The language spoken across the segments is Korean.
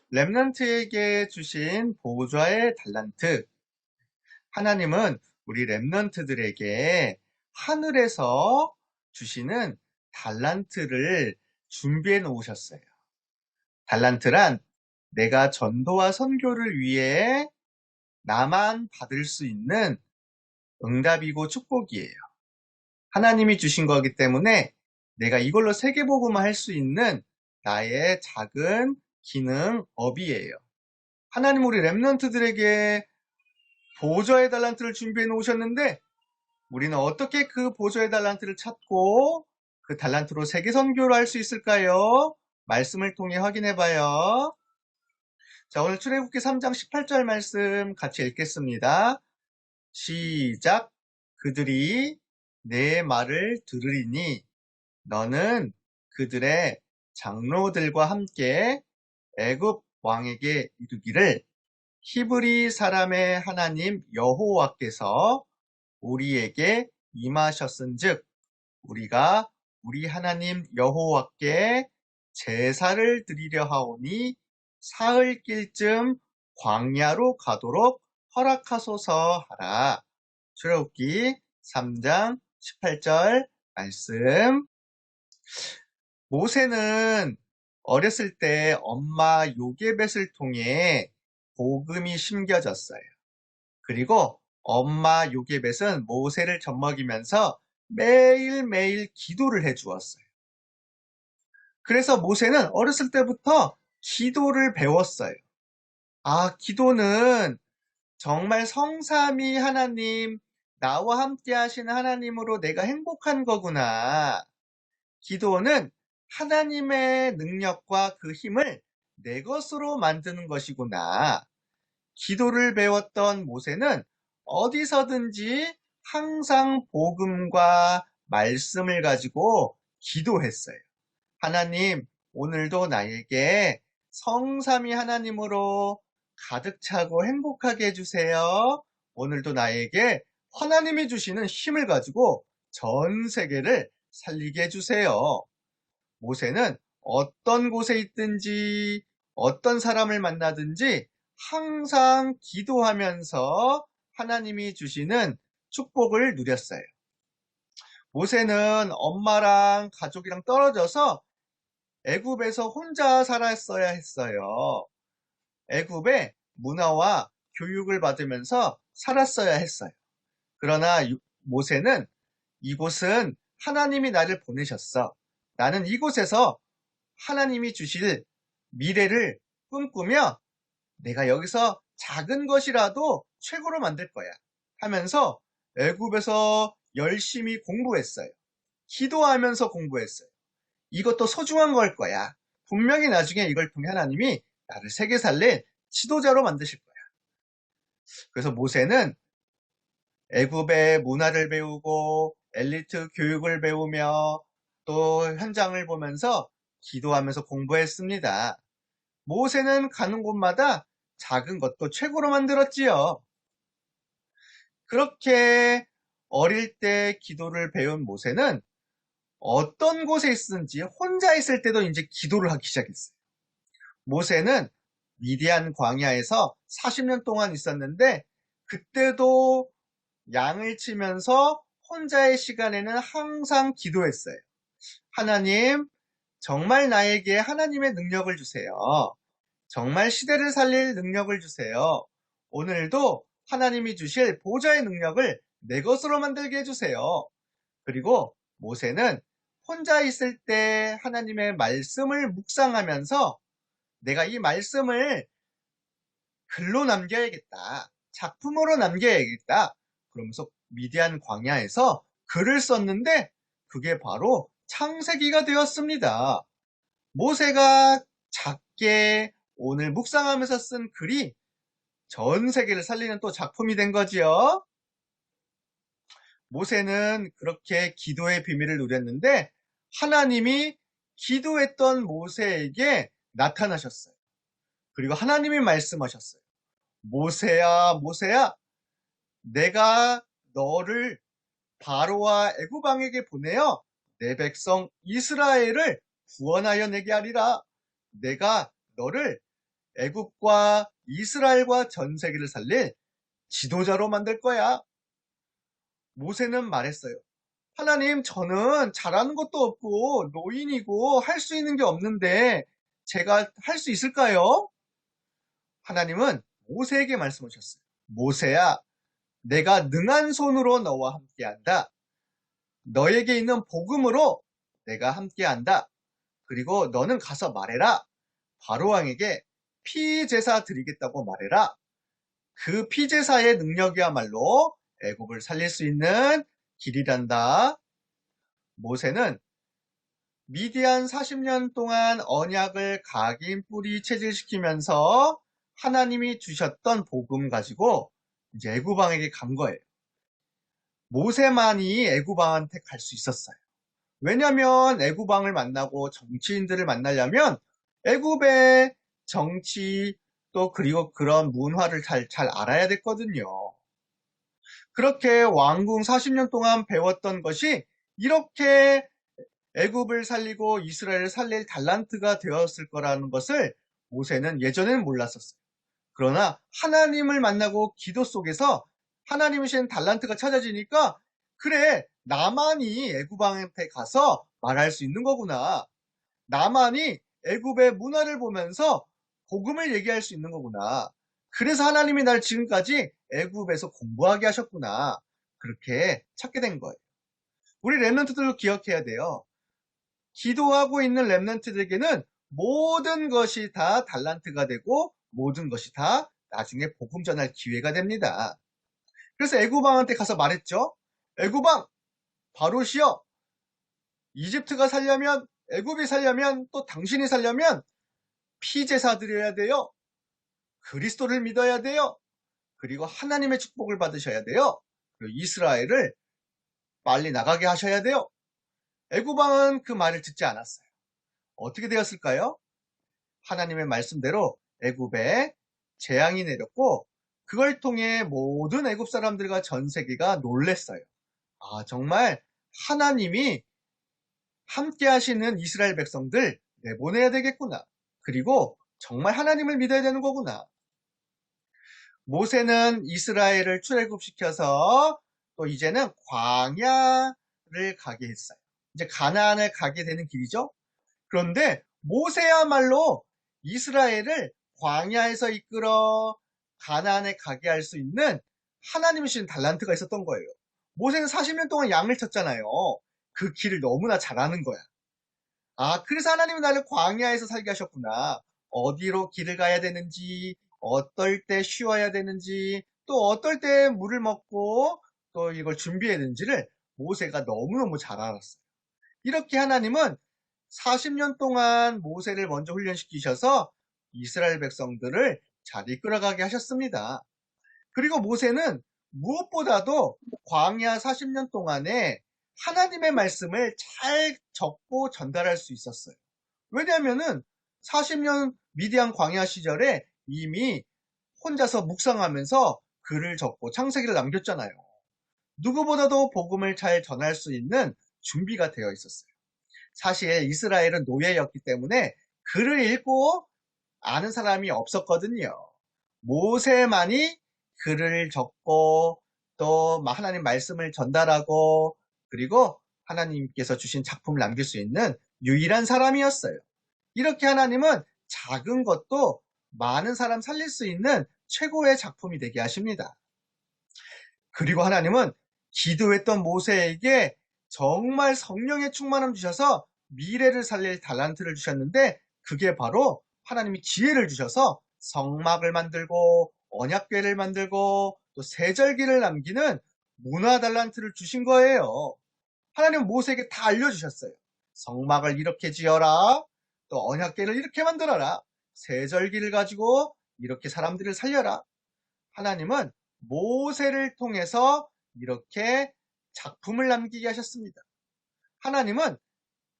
렘넌트에게 주신 보좌의 달란트. 하나님은 우리 렘넌트들에게 하늘에서 주시는 달란트를 준비해 놓으셨어요. 달란트란 내가 전도와 선교를 위해 나만 받을 수 있는 응답이고 축복이에요. 하나님이 주신 거기 때문에 내가 이걸로 세계복음을 할 수 있는 나의 작은 기능, 업이에요. 하나님 우리 렘넌트들에게 보좌의 달란트를 준비해 놓으셨는데 우리는 어떻게 그 보좌의 달란트를 찾고 그 달란트로 세계 선교를 할 수 있을까요? 말씀을 통해 확인해 봐요. 자, 오늘 출애굽기 3장 18절 말씀 같이 읽겠습니다. 시작. 그들이 내 말을 들으리니 너는 그들의 장로들과 함께 애굽 왕에게 이르기를 히브리 사람의 하나님 여호와께서 우리에게 임하셨은즉 우리가 우리 하나님 여호와께 제사를 드리려 하오니 사흘길쯤 광야로 가도록 허락하소서 하라. 출애굽기 3장 18절 말씀. 모세는 어렸을 때 엄마 요게벳을 통해 복음이 심겨졌어요. 그리고 엄마 요게벳은 모세를 젖먹이면서 매일매일 기도를 해주었어요. 그래서 모세는 어렸을 때부터 기도를 배웠어요. 아, 기도는 정말 성삼위 하나님, 나와 함께 하시는 하나님으로 내가 행복한 거구나. 기도는 하나님의 능력과 그 힘을 내 것으로 만드는 것이구나. 기도를 배웠던 모세는 어디서든지 항상 복음과 말씀을 가지고 기도했어요. 하나님, 오늘도 나에게 성삼위 하나님으로 가득 차고 행복하게 해주세요. 오늘도 나에게 하나님이 주시는 힘을 가지고 전 세계를 살리게 해주세요. 모세는 어떤 곳에 있든지 어떤 사람을 만나든지 항상 기도하면서 하나님이 주시는 축복을 누렸어요. 모세는 엄마랑 가족이랑 떨어져서 애굽에서 혼자 살았어야 했어요. 애굽의 문화와 교육을 받으면서 살았어야 했어요. 그러나 모세는 이곳은 하나님이 나를 보내셨어. 나는 이곳에서 하나님이 주실 미래를 꿈꾸며 내가 여기서 작은 것이라도 최고로 만들 거야 하면서 애굽에서 열심히 공부했어요. 기도하면서 공부했어요. 이것도 소중한 걸 거야. 분명히 나중에 이걸 통해 하나님이 나를 세계 살릴 지도자로 만드실 거야. 그래서 모세는 애굽의 문화를 배우고 엘리트 교육을 배우며 또 현장을 보면서 기도하면서 공부했습니다. 모세는 가는 곳마다 작은 것도 최고로 만들었지요. 그렇게 어릴 때 기도를 배운 모세는 어떤 곳에 있든지 혼자 있을 때도 이제 기도를 하기 시작했어요. 모세는 미디안 광야에서 40년 동안 있었는데 그때도 양을 치면서 혼자의 시간에는 항상 기도했어요. 하나님, 정말 나에게 하나님의 능력을 주세요. 정말 시대를 살릴 능력을 주세요. 오늘도 하나님이 주실 보좌의 능력을 내 것으로 만들게 해주세요. 그리고 모세는 혼자 있을 때 하나님의 말씀을 묵상하면서 내가 이 말씀을 글로 남겨야겠다. 작품으로 남겨야겠다. 그러면서 미디안 광야에서 글을 썼는데 그게 바로 창세기가 되었습니다. 모세가 작게 오늘 묵상하면서 쓴 글이 전 세계를 살리는 또 작품이 된 거지요. 모세는 그렇게 기도의 비밀을 누렸는데 하나님이 기도했던 모세에게 나타나셨어요. 그리고 하나님이 말씀하셨어요. 모세야, 모세야, 내가 너를 바로와 애굽 왕에게 보내어 내 백성 이스라엘을 구원하여 내게 하리라. 내가 너를 애굽과 이스라엘과 전 세계를 살릴 지도자로 만들 거야. 모세는 말했어요. 하나님, 저는 잘하는 것도 없고 노인이고 할 수 있는 게 없는데 제가 할 수 있을까요? 하나님은 모세에게 말씀하셨어요. 모세야, 내가 능한 손으로 너와 함께한다. 너에게 있는 복음으로 내가 함께한다. 그리고 너는 가서 말해라. 바로왕에게 피제사 드리겠다고 말해라. 그 피제사의 능력이야말로 애굽을 살릴 수 있는 길이란다. 모세는 미디안 40년 동안 언약을 각인 뿌리 체질시키면서 하나님이 주셨던 복음 가지고 이제 애굽 왕에게 간 거예요. 모세만이 애굽 왕한테 갈 수 있었어요. 왜냐하면 애굽 왕을 만나고 정치인들을 만나려면 애굽의 정치 또 그리고 그런 문화를 잘 알아야 됐거든요. 그렇게 왕궁 40년 동안 배웠던 것이 이렇게 애굽을 살리고 이스라엘을 살릴 달란트가 되었을 거라는 것을 모세는 예전에는 몰랐었어요. 그러나 하나님을 만나고 기도 속에서 하나님이 주신 달란트가 찾아지니까 그래, 나만이 애굽 왕한테 가서 말할 수 있는 거구나. 나만이 애굽의 문화를 보면서 복음을 얘기할 수 있는 거구나. 그래서 하나님이 날 지금까지 애굽에서 공부하게 하셨구나. 그렇게 찾게 된 거예요. 우리 렘넌트들도 기억해야 돼요. 기도하고 있는 렘넌트들에게는 모든 것이 다 달란트가 되고 모든 것이 다 나중에 복음 전할 기회가 됩니다. 그래서 애굽 왕한테 가서 말했죠. 애굽 왕, 바로시여, 이집트가 살려면, 애굽이 살려면, 또 당신이 살려면 피제사 드려야 돼요. 그리스도를 믿어야 돼요. 그리고 하나님의 축복을 받으셔야 돼요. 그리고 이스라엘을 빨리 나가게 하셔야 돼요. 애굽 왕은 그 말을 듣지 않았어요. 어떻게 되었을까요? 하나님의 말씀대로 애굽에 재앙이 내렸고 그걸 통해 모든 애굽 사람들과 전 세계가 놀랬어요. 아, 정말 하나님이 함께 하시는 이스라엘 백성들 내보내야 되겠구나. 그리고 정말 하나님을 믿어야 되는 거구나. 모세는 이스라엘을 출애굽시켜서 또 이제는 광야를 가게 했어요. 이제 가나안을 가게 되는 길이죠. 그런데 모세야말로 이스라엘을 광야에서 이끌어 가나안에 가게 할 수 있는 하나님이 주신 달란트가 있었던 거예요. 모세는 40년 동안 양을 쳤잖아요. 그 길을 너무나 잘 아는 거야. 아, 그래서 하나님이 나를 광야에서 살게 하셨구나. 어디로 길을 가야 되는지, 어떨 때 쉬어야 되는지, 또 어떨 때 물을 먹고 또 이걸 준비해야 되는지를 모세가 너무너무 잘 알았어요. 이렇게 하나님은 40년 동안 모세를 먼저 훈련시키셔서 이스라엘 백성들을 잘 이끌어가게 하셨습니다. 그리고 모세는 무엇보다도 광야 40년 동안에 하나님의 말씀을 잘 적고 전달할 수 있었어요. 왜냐하면은 40년 미디안 광야 시절에 이미 혼자서 묵상하면서 글을 적고 창세기를 남겼잖아요. 누구보다도 복음을 잘 전할 수 있는 준비가 되어 있었어요. 사실 이스라엘은 노예였기 때문에 글을 읽고 아는 사람이 없었거든요. 모세만이 글을 적고 또 하나님 말씀을 전달하고 그리고 하나님께서 주신 작품을 남길 수 있는 유일한 사람이었어요. 이렇게 하나님은 작은 것도 많은 사람 살릴 수 있는 최고의 작품이 되게 하십니다. 그리고 하나님은 기도했던 모세에게 정말 성령의 충만함 주셔서 미래를 살릴 달란트를 주셨는데 그게 바로 하나님이 지혜를 주셔서 성막을 만들고 언약궤를 만들고 또 세절기를 남기는 문화 달란트를 주신 거예요. 하나님은 모세에게 다 알려주셨어요. 성막을 이렇게 지어라. 또 언약궤를 이렇게 만들어라. 세절기를 가지고 이렇게 사람들을 살려라. 하나님은 모세를 통해서 이렇게 작품을 남기게 하셨습니다. 하나님은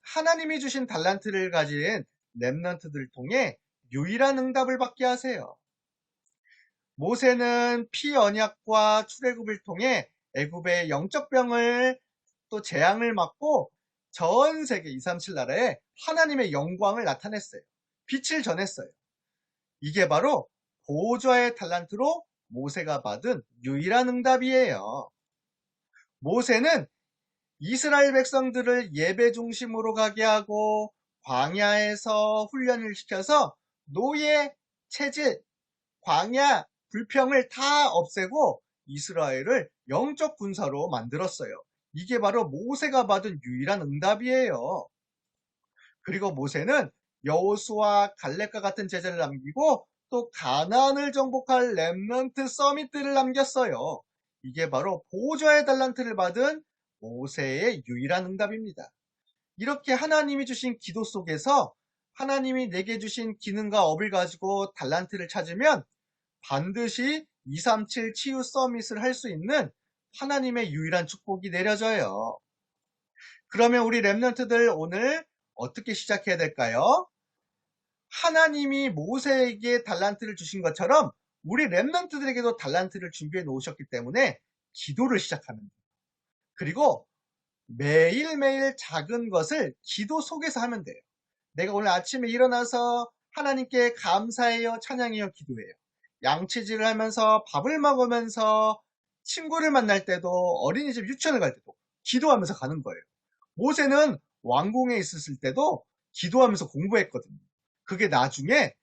하나님이 주신 달란트를 가진 렘넌트들을 통해 유일한 응답을 받게 하세요. 모세는 피언약과 출애굽을 통해 애굽의 영적 병을 또 재앙을 막고 전 세계 237 나라에 하나님의 영광을 나타냈어요. 빛을 전했어요. 이게 바로 보호자의 달란트로 모세가 받은 유일한 응답이에요. 모세는 이스라엘 백성들을 예배 중심으로 가게 하고 광야에서 훈련을 시켜서 노예, 체질, 광야, 불평을 다 없애고 이스라엘을 영적 군사로 만들었어요. 이게 바로 모세가 받은 유일한 응답이에요. 그리고 모세는 여호수아, 갈렙과 같은 제자를 남기고 또 가나안을 정복할 렘넌트 서밋들을 남겼어요. 이게 바로 보호자의 달란트를 받은 모세의 유일한 응답입니다. 이렇게 하나님이 주신 기도 속에서 하나님이 내게 주신 기능과 업을 가지고 달란트를 찾으면 반드시 237 치유 서밋을 할 수 있는 하나님의 유일한 축복이 내려져요. 그러면 우리 렘넌트들 오늘 어떻게 시작해야 될까요? 하나님이 모세에게 달란트를 주신 것처럼 우리 렘넌트들에게도 달란트를 준비해 놓으셨기 때문에 기도를 시작하면 돼요. 그리고 매일매일 작은 것을 기도 속에서 하면 돼요. 내가 오늘 아침에 일어나서 하나님께 감사해요, 찬양해요, 기도해요. 양치질을 하면서 밥을 먹으면서 친구를 만날 때도 어린이집 유치원을 갈 때도 기도하면서 가는 거예요. 모세는 왕궁에 있었을 때도 기도하면서 공부했거든요. 그게 나중에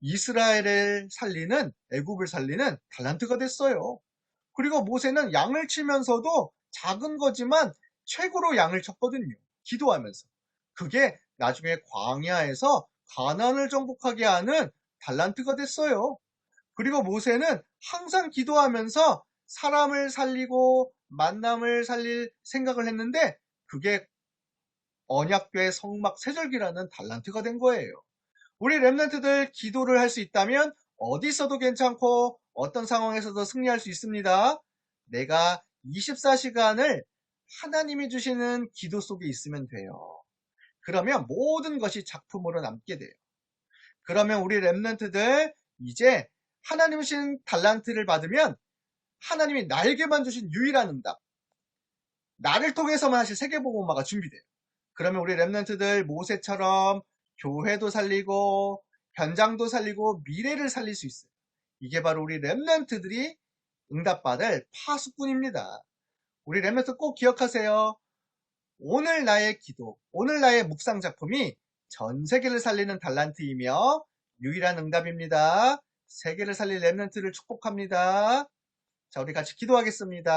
이스라엘을 살리는, 애굽을 살리는 달란트가 됐어요. 그리고 모세는 양을 치면서도 작은 거지만 최고로 양을 쳤거든요. 기도하면서. 그게 나중에 광야에서 가나안을 정복하게 하는 달란트가 됐어요. 그리고 모세는 항상 기도하면서 사람을 살리고 만남을 살릴 생각을 했는데 그게 언약궤 성막 세절기라는 달란트가 된 거예요. 우리 렘넌트들 기도를 할 수 있다면 어디 있어도 괜찮고 어떤 상황에서도 승리할 수 있습니다. 내가 24시간을 하나님이 주시는 기도 속에 있으면 돼요. 그러면 모든 것이 작품으로 남게 돼요. 그러면 우리 렘넌트들 이제 하나님 주신 달란트를 받으면 하나님이 나에게만 주신 유일한 응답, 나를 통해서만 하실 세계복음화가 준비돼요. 그러면 우리 렘넌트들 모세처럼 교회도 살리고 현장도 살리고 미래를 살릴 수 있어요. 이게 바로 우리 렘넌트들이 응답받을 파수꾼입니다. 우리 렘넌트 꼭 기억하세요. 오늘 나의 기도, 오늘 나의 묵상 작품이 전 세계를 살리는 달란트이며 유일한 응답입니다. 세계를 살릴 렘넌트를 축복합니다. 자, 우리 같이 기도하겠습니다.